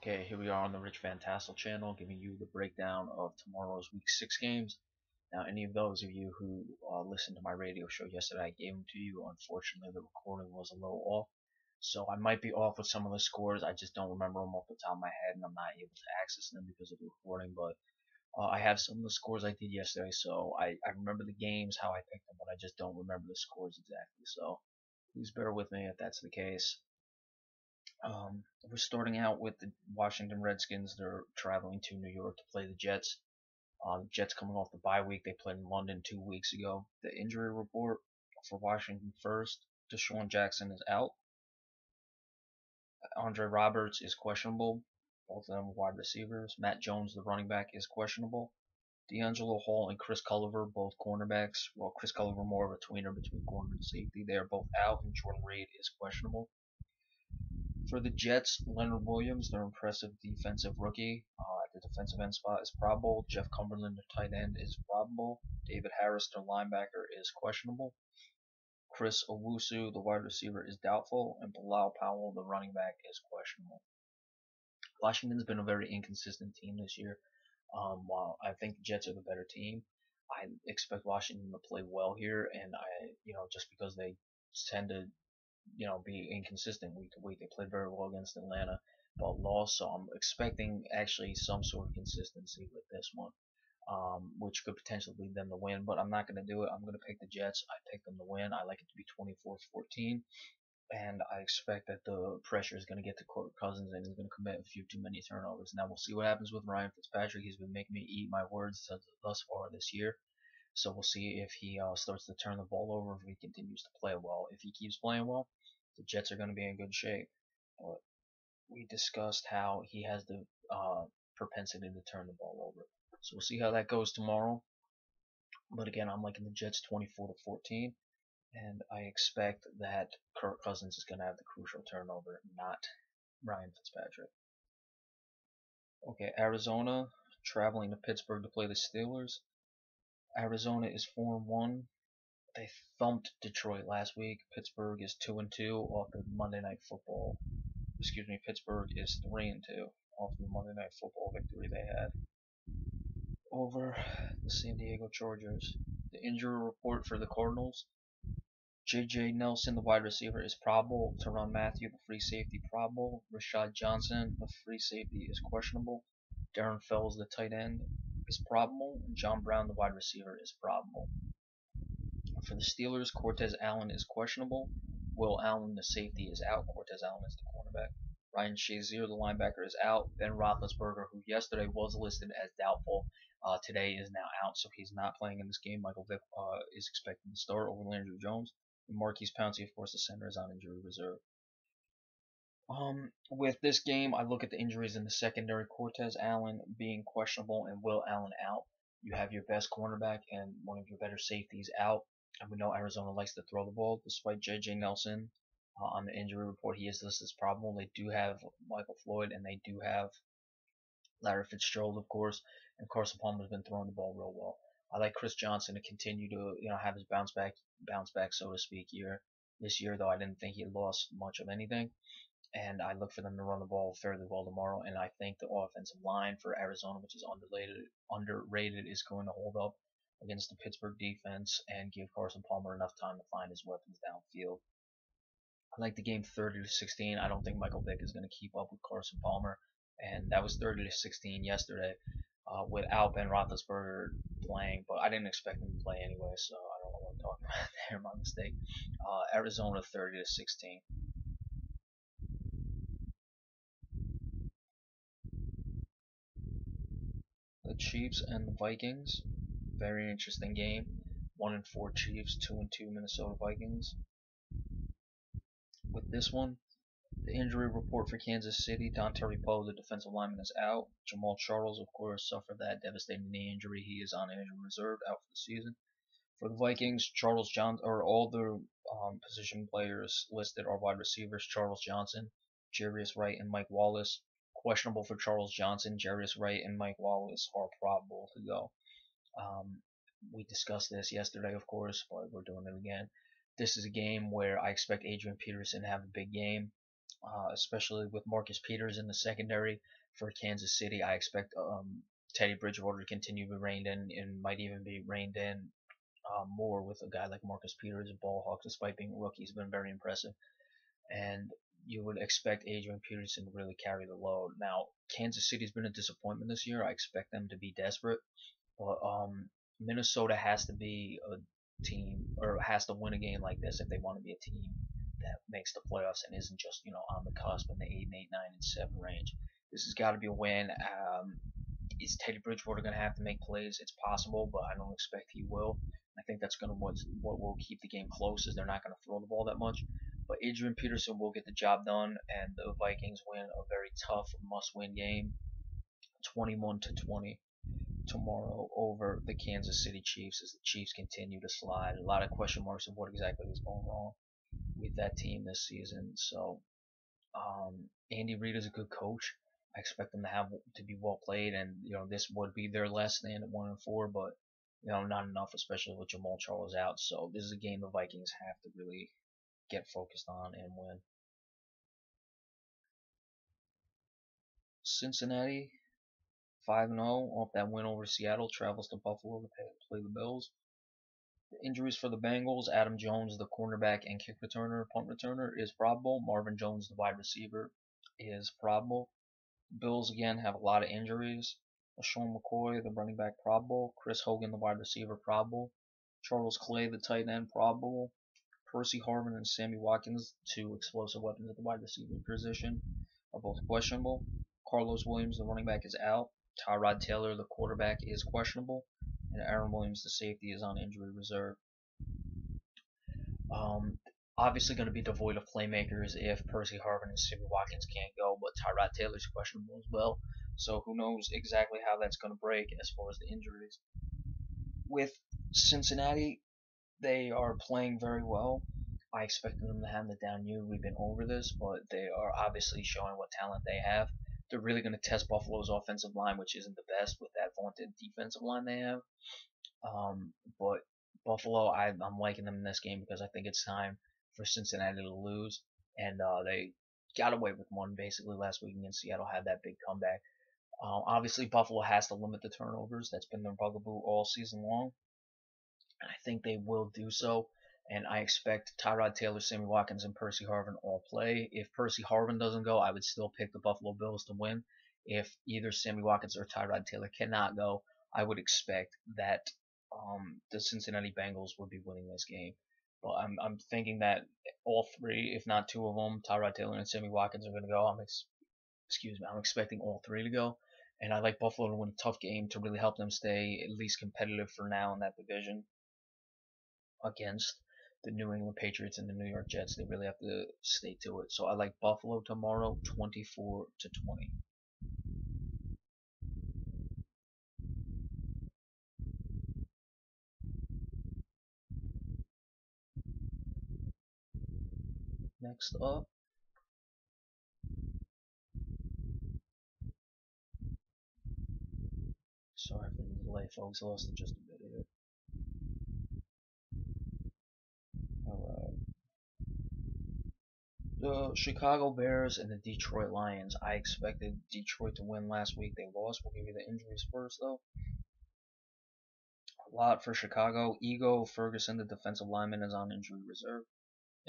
Okay, here we are on the Rich Van Tassel channel, giving you the breakdown of tomorrow's Week 6 games. Now, any of those of you who listened to my radio show yesterday, I gave them to you. Unfortunately, the recording was a little off, so I might be off with some of the scores. I just don't remember them off the top of my head, and I'm not able to access them because of the recording. But I have some of the scores I did yesterday, so I remember the games, how I picked them, but I just don't remember the scores exactly. So please bear with me if that's the case. We're starting out with the Washington Redskins. They're traveling to New York to play the Jets. The Jets coming off the bye week. They played in London 2 weeks ago. The injury report for Washington first. Deshaun Jackson is out. Andre Roberts is questionable. Both of them wide receivers. Matt Jones, the running back, is questionable. D'Angelo Hall and Chris Culliver, both cornerbacks. Well, Chris Culliver more of a tweener between corner and safety. They are both out, and Jordan Reed is questionable. For the Jets, Leonard Williams, their impressive defensive rookie at the defensive end spot, is probable. Jeff Cumberland, their tight end, is probable. David Harris, their linebacker, is questionable. Chris Owusu, the wide receiver, is doubtful, and Bilal Powell, the running back, is questionable. Washington's been a very inconsistent team this year. While I think the Jets are the better team, I expect Washington to play well here, and just because they tend to be inconsistent week to week. They played very well against Atlanta, but lost. So I'm expecting actually some sort of consistency with this one, which could potentially lead them to win. But I'm not going to do it. I'm going to pick the Jets. I pick them to win. I like it to be 24-14. And I expect that the pressure is going to get to Kirk Cousins and he's going to commit a few too many turnovers. Now we'll see what happens with Ryan Fitzpatrick. He's been making me eat my words thus far this year. So we'll see if he starts to turn the ball over, if he continues to play well. If he keeps playing well, the Jets are going to be in good shape. But we discussed how he has the propensity to turn the ball over. So we'll see how that goes tomorrow. But again, I'm liking the Jets 24-14, and I expect that Kirk Cousins is going to have the crucial turnover, not Ryan Fitzpatrick. Okay, Arizona traveling to Pittsburgh to play the Steelers. Arizona is 4-1. They thumped Detroit last week. Pittsburgh is 2-2 off the Monday Night Football. Pittsburgh is 3-2 off the Monday Night Football victory they had over the San Diego Chargers. The injury report for the Cardinals: J.J. Nelson, the wide receiver, is probable. Tyrann Mathieu, the free safety, probable. Rashad Johnson, the free safety, is questionable. Darren Fells, the tight end, is probable. And John Brown, the wide receiver, is probable. For the Steelers, Cortez Allen is questionable. Will Allen, the safety, is out. Cortez Allen is the cornerback. Ryan Shazier, the linebacker, is out. Ben Roethlisberger, who yesterday was listed as doubtful, today is now out, so he's not playing in this game. Michael Vick is expected to start over Landry Jones. And Marquise Pouncey, of course, the center, is on injury reserve. With this game, I look at the injuries in the secondary. Cortez Allen being questionable and Will Allen out. You have your best cornerback and one of your better safeties out. And we know Arizona likes to throw the ball. Despite J.J. Nelson on the injury report, he is listed as probable. They do have Michael Floyd and they do have Larry Fitzgerald, of course, and Carson Palmer's been throwing the ball real well. I like Chris Johnson to continue to have his bounce back, so to speak, year. This year, though, I didn't think he lost much of anything, and I look for them to run the ball fairly well tomorrow. And I think the offensive line for Arizona, which is underrated, is going to hold up against the Pittsburgh defense and give Carson Palmer enough time to find his weapons downfield. I like the game 30-16. I don't think Michael Vick is going to keep up with Carson Palmer, and that was 30-16 yesterday without Ben Roethlisberger playing. But I didn't expect him to play anyway, so I don't know what I'm talking about there. My mistake. Arizona 30-16. The Chiefs and the Vikings. Very interesting game. 1-4 Chiefs, 2-2 Minnesota Vikings. With this one, the injury report for Kansas City: Dontari Poe, the defensive lineman, is out. Jamal Charles, of course, suffered that devastating knee injury. He is on injury reserve, out for the season. For the Vikings, Charles Johnson, or all the position players listed are wide receivers: Charles Johnson, Jarius Wright, and Mike Wallace. Questionable for Charles Johnson. Jarius Wright and Mike Wallace are probable to go. We discussed this yesterday, of course, but we're doing it again. This is a game where I expect Adrian Peterson to have a big game. especially with Marcus Peters in the secondary for Kansas City. I expect Teddy Bridgewater to continue to be reined in and might even be reined in more with a guy like Marcus Peters, a ball hawk, despite being a rookie. He's been very impressive. And you would expect Adrian Peterson to really carry the load. Now, Kansas City's been a disappointment this year. I expect them to be desperate, but Minnesota has to be a team or has to win a game like this if they want to be a team that makes the playoffs and isn't just on the cusp in the 8 and 8, 9 and 7 range. This has got to be a win. Is Teddy Bridgewater going to have to make plays? It's possible, but I don't expect he will. I think that's going to what will keep the game close is they're not going to throw the ball that much. But Adrian Peterson will get the job done, and the Vikings win a very tough, must-win game, 21-20 tomorrow over the Kansas City Chiefs as the Chiefs continue to slide. A lot of question marks of what exactly is going wrong with that team this season. So Andy Reid is a good coach. I expect them to be well played, and this would be their last stand at 1-4, but not enough, especially with Jamal Charles out. So this is a game the Vikings have to really get focused on and win. Cincinnati 5-0 off that win over Seattle, travels to Buffalo to play the Bills. The injuries for the Bengals: Adam Jones, the cornerback and kick returner, punt returner, is probable. Marvin Jones, the wide receiver, is probable. Bills again have a lot of injuries. LaShawn McCoy, the running back, probable. Chris Hogan, the wide receiver, probable. Charles Clay, the tight end, probable. Percy Harvin and Sammy Watkins, two explosive weapons at the wide receiver position, are both questionable. Carlos Williams, the running back, is out. Tyrod Taylor, the quarterback, is questionable. And Aaron Williams, the safety, is on injury reserve. Obviously going to be devoid of playmakers if Percy Harvin and Sammy Watkins can't go, but Tyrod Taylor's questionable as well. So who knows exactly how that's going to break as far as the injuries. With Cincinnati, they are playing very well. I expected them to have the down year. We've been over this, but they are obviously showing what talent they have. They're really going to test Buffalo's offensive line, which isn't the best with that vaunted defensive line they have. But Buffalo, I'm liking them in this game because I think it's time for Cincinnati to lose, and they got away with one basically last week against Seattle, had that big comeback. Obviously, Buffalo has to limit the turnovers. That's been their bugaboo all season long, and I think they will do so. And I expect Tyrod Taylor, Sammy Watkins, and Percy Harvin all play. If Percy Harvin doesn't go, I would still pick the Buffalo Bills to win. If either Sammy Watkins or Tyrod Taylor cannot go, I would expect that the Cincinnati Bengals would be winning this game. But I'm thinking that all three, if not two of them, Tyrod Taylor and Sammy Watkins, are going to go. I'm expecting all three to go, and I like Buffalo to win a tough game to really help them stay at least competitive for now in that division against the New England Patriots and the New York Jets. They really have to stay to it. So I like Buffalo tomorrow, 24-20. Next up, sorry for the delay, folks. I lost it just a bit here. Alright. The Chicago Bears and the Detroit Lions. I expected Detroit to win last week. They lost. We'll give you the injuries first, though. A lot for Chicago. Ego Ferguson, the defensive lineman, is on injury reserve.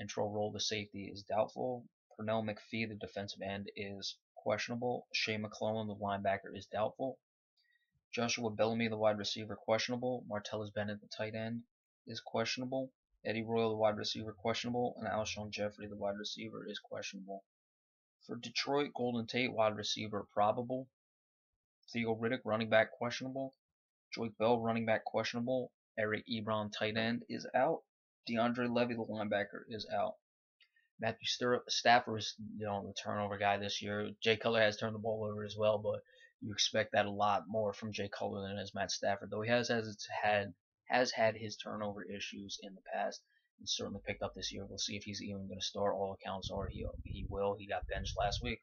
Intro Roll, the safety, is doubtful. Pernell McPhee, the defensive end, is questionable. Shea McClellan, the linebacker, is doubtful. Joshua Bellamy, the wide receiver, questionable. Martellus Bennett, the tight end, is questionable. Eddie Royal, the wide receiver, questionable. And Alshon Jeffrey, the wide receiver, is questionable. For Detroit, Golden Tate, wide receiver, probable. Theo Riddick, running back, questionable. Joique Bell, running back, questionable. Eric Ebron, tight end, is out. DeAndre Levy, the linebacker, is out. Matthew Stafford is the turnover guy this year. Jay Cutler has turned the ball over as well, but you expect that a lot more from Jay Cutler than as Matt Stafford, though he has had his turnover issues in the past and certainly picked up this year. We'll see if he's even going to start. All accounts are he will. He got benched last week.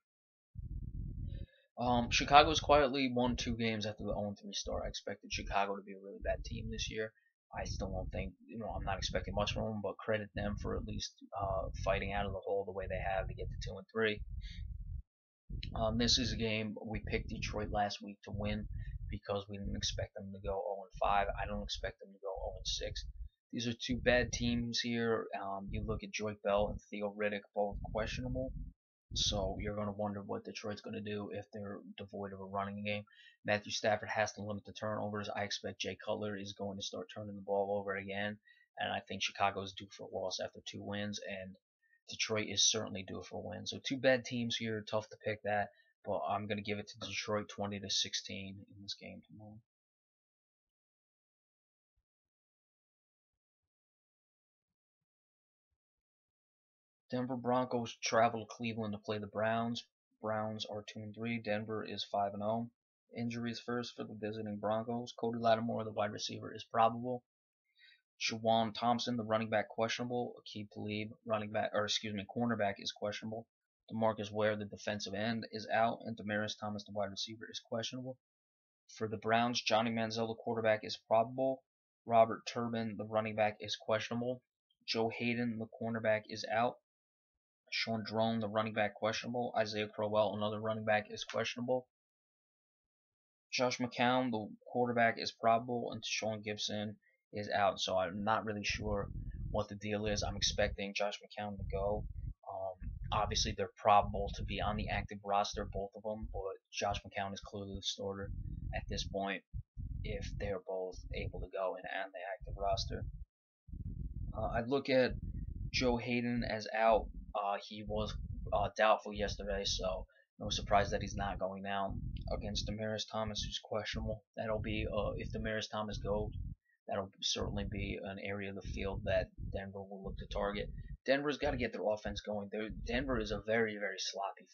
Chicago's quietly won 2 games after the 0-3 start. I expected Chicago to be a really bad team this year. I still don't think, I'm not expecting much from them, but credit them for at least fighting out of the hole the way they have to get to 2-3. This is a game we picked Detroit last week to win because we didn't expect them to go 0-5. I don't expect them to go 0-6. These are two bad teams here. You look at Joy Bell and Theo Riddick, both questionable. So you're going to wonder what Detroit's going to do if they're devoid of a running game. Matthew Stafford has to limit the turnovers. I expect Jay Cutler is going to start turning the ball over again. And I think Chicago is due for a loss after 2 wins. And Detroit is certainly due for a win. So two bad teams here. Tough to pick that. But I'm going to give it to Detroit 20-16 in this game tomorrow. Denver Broncos travel to Cleveland to play the Browns. Browns are 2-3. Denver is 5-0. Injuries first for the visiting Broncos. Cody Lattimore, the wide receiver, is probable. Shawan Thompson, the running back, questionable. Aqib Talib, cornerback, is questionable. DeMarcus Ware, the defensive end, is out, and Demaryius Thomas, the wide receiver, is questionable. For the Browns, Johnny Manziel, the quarterback, is probable. Robert Turbin, the running back, is questionable. Joe Hayden, the cornerback, is out. Sean Drone, the running back, questionable. Isaiah Crowell, another running back, is questionable. Josh McCown, the quarterback, is probable, and Sean Gibson is out. So I'm not really sure what the deal is. I'm expecting Josh McCown to go. Obviously, they're probable to be on the active roster, both of them, but Josh McCown is clearly the starter at this point if they're both able to go and on the active roster. I'd look at Joe Hayden as out. He was doubtful yesterday, so no surprise that he's not going now against Demaryius Thomas, who's questionable. That'll be if Demaryius Thomas goes, that'll certainly be an area of the field that Denver will look to target. Denver's got to get their offense going. Denver is a very, very sloppy 5-0.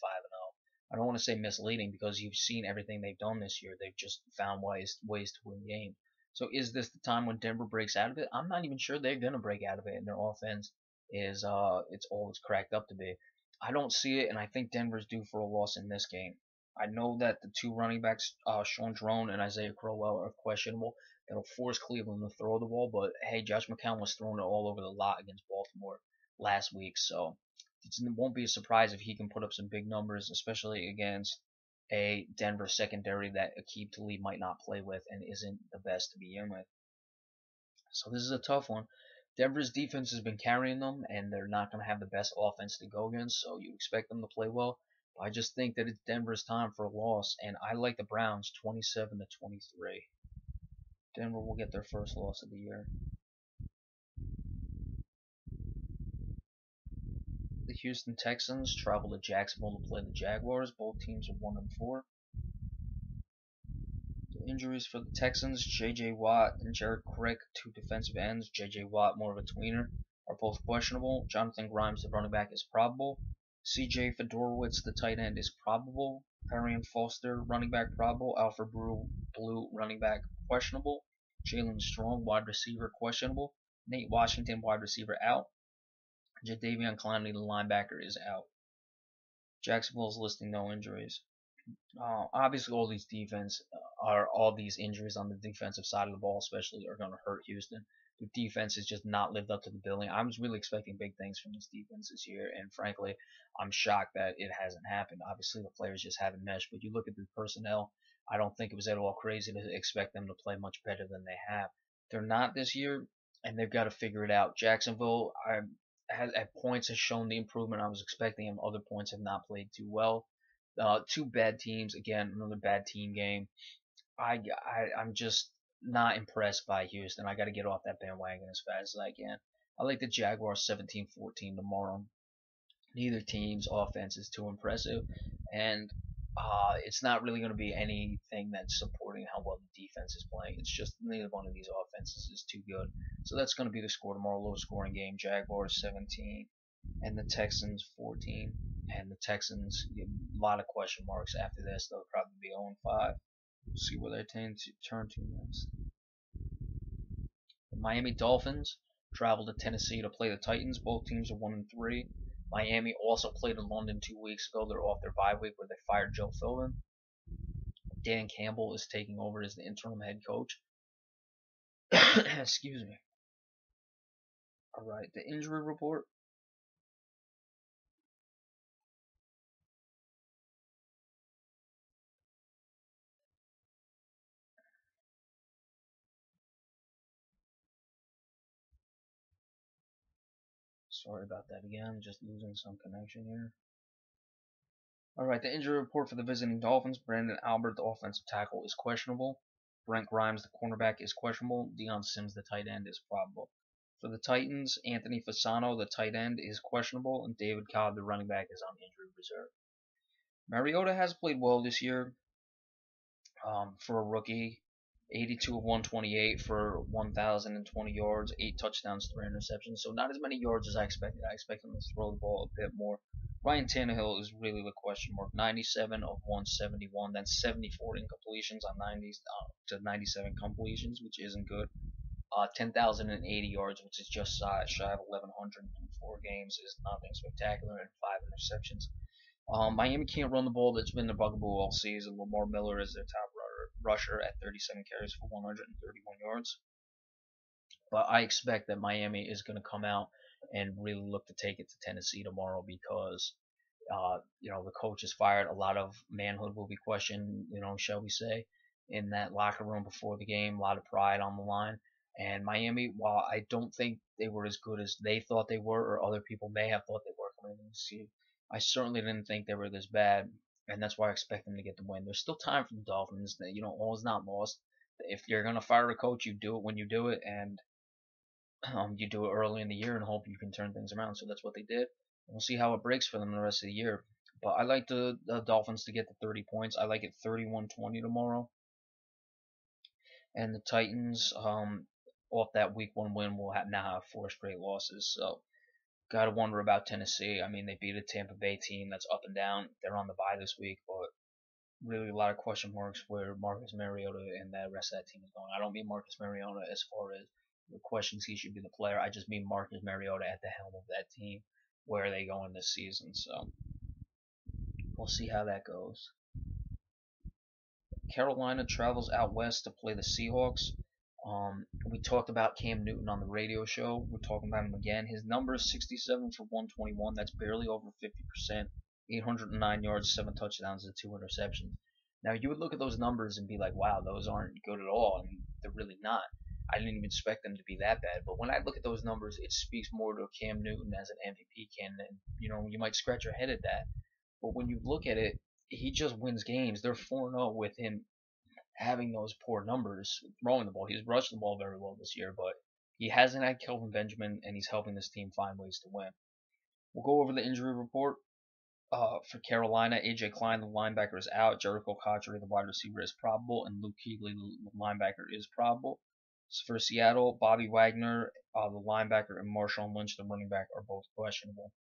I don't want to say misleading because you've seen everything they've done this year. They've just found ways to win games. So is this the time when Denver breaks out of it? I'm not even sure they're gonna break out of it, and their offense is it's all it's cracked up to be. I don't see it, and I think Denver's due for a loss in this game. I know that the two running backs, Sean Drone and Isaiah Crowell, are questionable. That'll force Cleveland to throw the ball, but hey, Josh McCown was throwing it all over the lot against Baltimore last week, so it won't be a surprise if he can put up some big numbers, especially against a Denver secondary that Aqib Talib might not play with and isn't the best to begin with. So this is a tough one. Denver's defense has been carrying them, and they're not going to have the best offense to go against, so you expect them to play well. But I just think that it's Denver's time for a loss, and I like the Browns 27-23. Denver will get their first loss of the year. The Houston Texans travel to Jacksonville to play the Jaguars. Both teams are 1-4. Injuries for the Texans: J.J. Watt and Jared Crick, two defensive ends. J.J. Watt, more of a tweener, are both questionable. Jonathan Grimes, the running back, is probable. C.J. Fedorowicz, the tight end, is probable. Arian Foster, running back, probable. Alfred Blue, running back, questionable. Jalen Strong, wide receiver, questionable. Nate Washington, wide receiver, out. Jadeveon Clowney, the linebacker, is out. Jacksonville is listing no injuries. Obviously, all these injuries on the defensive side of the ball, especially, are going to hurt Houston. The defense has just not lived up to the billing. I was really expecting big things from this defense this year, and frankly, I'm shocked that it hasn't happened. Obviously, the players just haven't meshed, but you look at the personnel, I don't think it was at all crazy to expect them to play much better than they have. They're not this year, and they've got to figure it out. Jacksonville, at points, has shown the improvement I was expecting, and other points have not played too well. Two bad teams, again, another bad team game. I'm just not impressed by Houston. I got to get off that bandwagon as fast as I can. I like the Jaguars 17-14 tomorrow. Neither team's offense is too impressive, and it's not really going to be anything that's supporting how well the defense is playing. It's just neither one of these offenses is too good. So that's going to be the score tomorrow. Low scoring game. Jaguars 17 and the Texans 14. And the Texans, a lot of question marks after this. They'll probably be 0-5. We'll see where they turn to next. The Miami Dolphins travel to Tennessee to play the Titans. Both teams are 1-3. Miami also played in London 2 weeks ago. They're off their bye week where they fired Joe Philbin. Dan Campbell is taking over as the interim head coach. Excuse me. Alright, the injury report. Sorry about that again, just losing some connection here. Alright, the injury report for the visiting Dolphins. Brandon Albert, the offensive tackle, is questionable. Brent Grimes, the cornerback, is questionable. Deion Sims, the tight end, is probable. For the Titans, Anthony Fasano, the tight end, is questionable, and David Cobb, the running back, is on injury reserve. Mariota has played well this year for a rookie. 82 of 128 for 1,020 yards, 8 touchdowns, 3 interceptions. So not as many yards as I expected. I expected him to throw the ball a bit more. Ryan Tannehill is really the question mark. 97 of 171, then 74 incompletions on 90 to 97 completions, which isn't good. 10,080 yards, which is just shy of 1,100 in 4 games, is nothing spectacular, and 5 interceptions. Miami can't run the ball. That's been the bugaboo all season. Lamar Miller is their top rusher at 37 carries for 131 yards. But I expect that Miami is going to come out and really look to take it to Tennessee tomorrow because, the coach is fired. A lot of manhood will be questioned, shall we say, in that locker room before the game. A lot of pride on the line. And Miami, while I don't think they were as good as they thought they were, or other people may have thought they were coming into the season, I certainly didn't think they were this bad, and that's why I expect them to get the win. There's still time for the Dolphins. All is not lost. If you're gonna fire a coach, you do it when you do it, and you do it early in the year and hope you can turn things around. So that's what they did. We'll see how it breaks for them the rest of the year. But I like the Dolphins to get the 30 points. I like it 31-20 tomorrow. And the Titans, off that Week 1 win, will now have 4 straight losses. So gotta wonder about Tennessee. I mean, they beat a Tampa Bay team that's up and down. They're on the bye this week, but really a lot of question marks where Marcus Mariota and the rest of that team is going. I don't mean Marcus Mariota as far as the questions he should be the player. I just mean Marcus Mariota at the helm of that team. Where are they going this season? So we'll see how that goes. Carolina travels out west to play the Seahawks. We talked about Cam Newton on the radio show. We're talking about him again. His number is 67 for 121. That's barely over 50%. 809 yards, 7 touchdowns, and 2 interceptions. Now, you would look at those numbers and be like, wow, those aren't good at all. And they're really not. I didn't even expect them to be that bad. But when I look at those numbers, it speaks more to Cam Newton as an MVP candidate. You might scratch your head at that. But when you look at it, he just wins games. They're 4-0 with him having those poor numbers throwing the ball. He's rushed the ball very well this year, but he hasn't had Kelvin Benjamin, and he's helping this team find ways to win. We'll go over the injury report. For Carolina, A.J. Klein, the linebacker, is out. Jericho Cotchery, the wide receiver, is probable, and Luke Kuechly, the linebacker, is probable. For Seattle, Bobby Wagner, the linebacker, and Marshawn Lynch, the running back, are both questionable.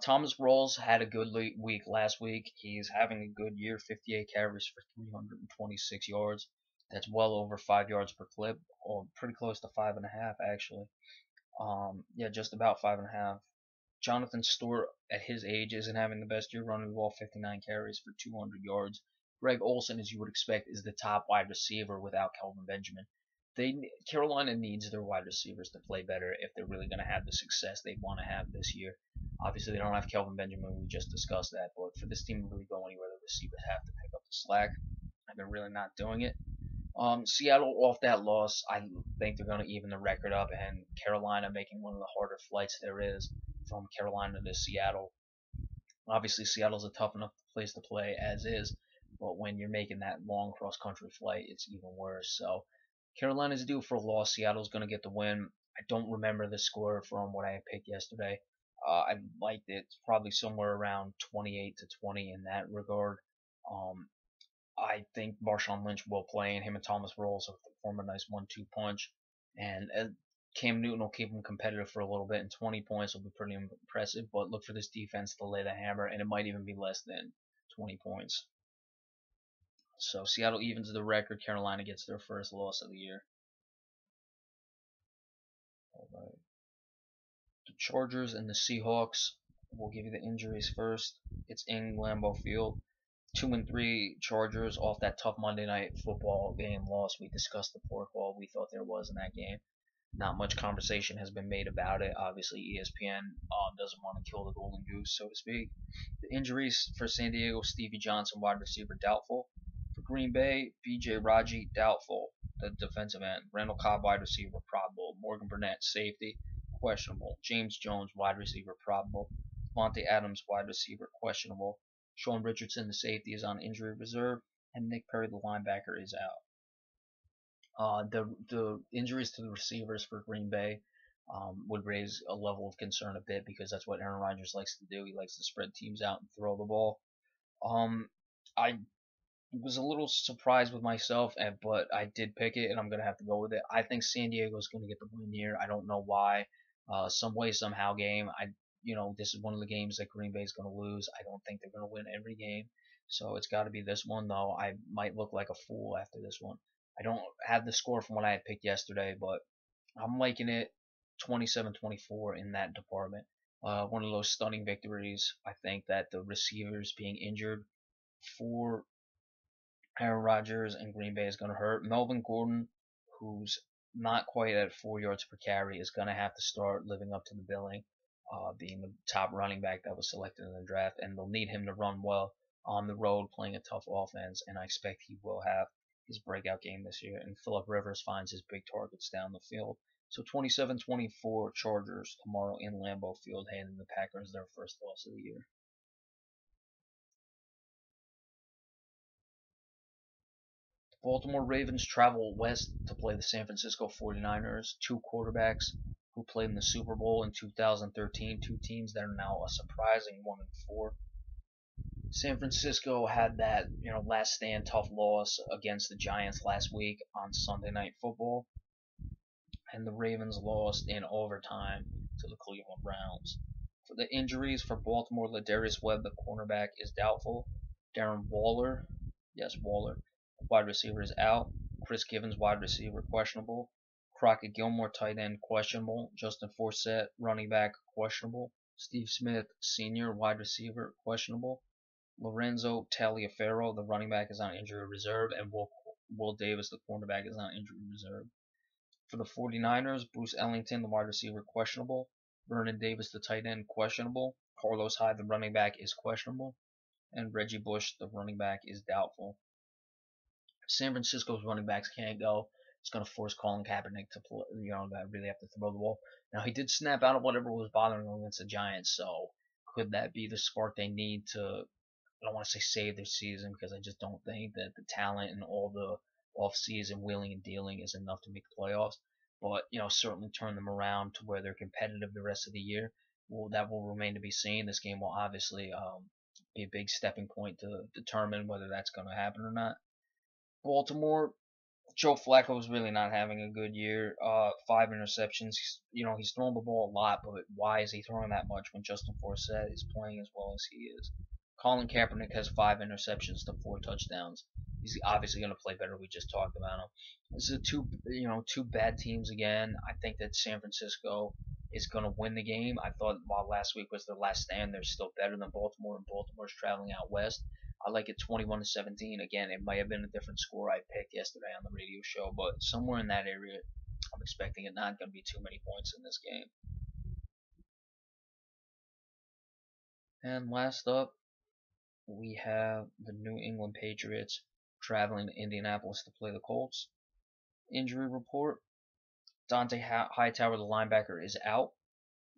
Thomas Rawls had a good week last week. He's having a good year, 58 carries for 326 yards. That's well over 5 yards per clip, or pretty close to 5.5 actually. Just about 5.5. Jonathan Stewart, at his age, isn't having the best year running the ball, 59 carries for 200 yards. Greg Olsen, as you would expect, is the top wide receiver without Kelvin Benjamin. Carolina needs their wide receivers to play better if they're really going to have the success they want to have this year. Obviously, they don't have Kelvin Benjamin. We just discussed that. But for this team to really go anywhere, the receivers have to pick up the slack, and they're really not doing it. Seattle, off that loss, I think they're going to even the record up, and Carolina making one of the harder flights there is from Carolina to Seattle. Obviously, Seattle's a tough enough place to play as is, but when you're making that long cross-country flight, it's even worse. So Carolina's due for a loss. Seattle's going to get the win. I don't remember the score from what I picked yesterday. I liked it probably somewhere around 28-20 in that regard. I think Marshawn Lynch will play, and him and Thomas Rawls will form a nice 1-2 punch. And Cam Newton will keep him competitive for a little bit, and 20 points will be pretty impressive. But look for this defense to lay the hammer, and it might even be less than 20 points. So Seattle evens the record. Carolina gets their first loss of the year. All right. The Chargers and the Seahawks. We'll give you the injuries first. It's in Lambeau Field. 2-3 Chargers off that tough Monday night football game loss. We discussed the poor call we thought there was in that game. Not much conversation has been made about it. Obviously, ESPN doesn't want to kill the golden goose, so to speak. The injuries for San Diego: Stevie Johnson, wide receiver, doubtful. For Green Bay, B.J. Raji, doubtful. The defensive end. Randall Cobb, wide receiver, probable. Morgan Burnett, safety, questionable. James Jones, wide receiver, probable. Monte Adams, wide receiver, questionable. Sean Richardson, the safety, is on injury reserve, and Nick Perry, the linebacker, is out. The injuries to the receivers for Green Bay would raise a level of concern a bit because that's what Aaron Rodgers likes to do. He likes to spread teams out and throw the ball. I was a little surprised with myself, but I did pick it, and I'm gonna have to go with it. I think San Diego is gonna get the win here. I don't know why. Some way, somehow game. This is one of the games that Green Bay is gonna lose. I don't think they're gonna win every game, so it's got to be this one. Though I might look like a fool after this one. I don't have the score from what I had picked yesterday, but I'm liking it 27-24 in that department. One of those stunning victories. I think that the receivers being injured for Aaron Rodgers and Green Bay is going to hurt. Melvin Gordon, who's not quite at 4 yards per carry, is going to have to start living up to the billing, being the top running back that was selected in the draft, and they'll need him to run well on the road playing a tough offense, and I expect he will have his breakout game this year, and Philip Rivers finds his big targets down the field. So 27-24 Chargers tomorrow in Lambeau Field, handing the Packers their first loss of the year. The Baltimore Ravens travel west to play the San Francisco 49ers, two quarterbacks who played in the Super Bowl in 2013, two teams that are now a surprising 1-4. San Francisco had that last stand tough loss against the Giants last week on Sunday Night Football, and the Ravens lost in overtime to the Cleveland Browns. For the injuries for Baltimore, Ladarius Webb, the cornerback, is doubtful. Darren Waller, wide receiver, is out. Chris Givens, wide receiver, questionable. Crockett Gilmore, tight end, questionable. Justin Forsett, running back, questionable. Steve Smith, senior, wide receiver, questionable. Lorenzo Taliaferro, the running back, is on injury reserve, and Will Davis, the cornerback, is on injury reserve. For the 49ers, Bruce Ellington, the wide receiver, questionable. Vernon Davis, the tight end, questionable. Carlos Hyde, the running back, is questionable. And Reggie Bush, the running back, is doubtful. San Francisco's running backs can't go. It's going to force Colin Kaepernick to play, that really have to throw the ball. Now, he did snap out of whatever was bothering him against the Giants, so could that be the spark they need to, I don't want to say save their season, because I just don't think that the talent and all the off-season wheeling and dealing is enough to make the playoffs. But certainly turn them around to where they're competitive the rest of the year. Well, that will remain to be seen. This game will obviously be a big stepping point to determine whether that's going to happen or not. Baltimore, Joe Flacco is really not having a good year. 5 interceptions. He's thrown the ball a lot, but why is he throwing that much when Justin Forsett is playing as well as he is? Colin Kaepernick has 5 interceptions to 4 touchdowns. He's obviously going to play better. We just talked about him. This is two bad teams again. I think that San Francisco is going to win the game. I thought while last week was their last stand, they're still better than Baltimore, and Baltimore's traveling out west. I like it 21-17. Again, it might have been a different score I picked yesterday on the radio show, but somewhere in that area, I'm expecting it not going to be too many points in this game. And last up, we have the New England Patriots traveling to Indianapolis to play the Colts. Injury report: Dante Hightower, the linebacker, is out.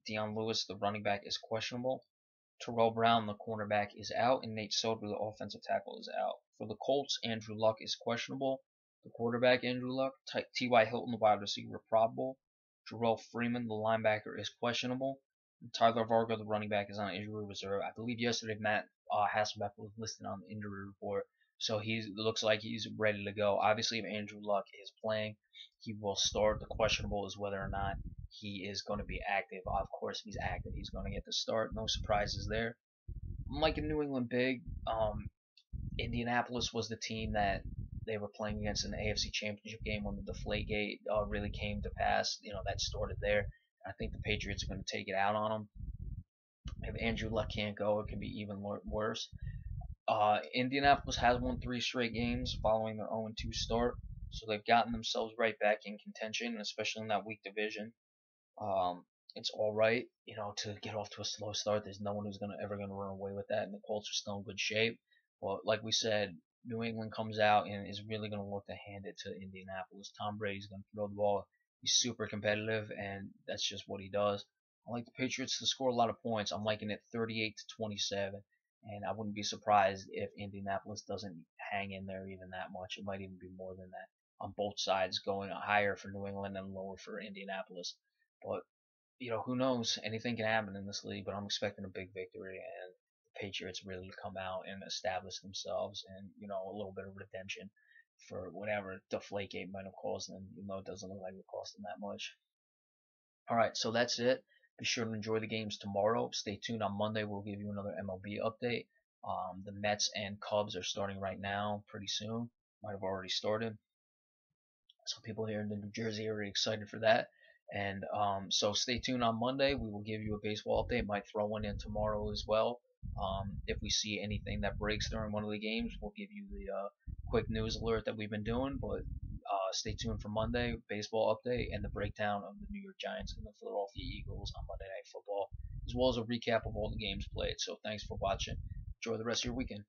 Dion Lewis, the running back, is questionable. Terrell Brown, the cornerback, is out, and Nate Solder, the offensive tackle, is out. For the Colts, Andrew Luck is questionable. The quarterback, Andrew Luck. T.Y. Hilton, the wide receiver, probable. Jarrell Freeman, the linebacker, is questionable. And Tyler Vargo, the running back, is on injury reserve. I believe yesterday Matt Hasselbeck was listed on the injury report, so he looks like he's ready to go. Obviously, if Andrew Luck is playing, he will start. The questionable is whether or not he is going to be active. Of course, if he's active, he's going to get the start. No surprises there. I'm liking New England big. Indianapolis was the team that they were playing against in the AFC Championship game when the Deflategate really came to pass. That started there. I think the Patriots are going to take it out on them. If Andrew Luck can't go, it could be even worse. Indianapolis has won 3 straight games following their 0-2 start, so they've gotten themselves right back in contention, especially in that weak division. Um, it's all right, to get off to a slow start. There's no one who's ever gonna run away with that, and the Colts are still in good shape. But like we said, New England comes out and is really gonna look to hand it to Indianapolis. Tom Brady's gonna throw the ball. He's super competitive, and that's just what he does. I like the Patriots to score a lot of points. I'm liking it 38-27, and I wouldn't be surprised if Indianapolis doesn't hang in there even that much. It might even be more than that on both sides, going higher for New England and lower for Indianapolis. But who knows? Anything can happen in this league, but I'm expecting a big victory and the Patriots really come out and establish themselves and, a little bit of redemption for whatever Deflategate might have caused them, even though it doesn't look like it cost them that much. Alright, so that's it. Be sure to enjoy the games tomorrow. Stay tuned on Monday. We'll give you another MLB update. The Mets and Cubs are starting right now, pretty soon. Might have already started. Some people here in the New Jersey are excited for that. And so stay tuned on Monday. We will give you a baseball update. Might throw one in tomorrow as well. If we see anything that breaks during one of the games, we'll give you the quick news alert that we've been doing. But stay tuned for Monday, baseball update, and the breakdown of the New York Giants and the Philadelphia Eagles on Monday Night Football, as well as a recap of all the games played. So thanks for watching. Enjoy the rest of your weekend.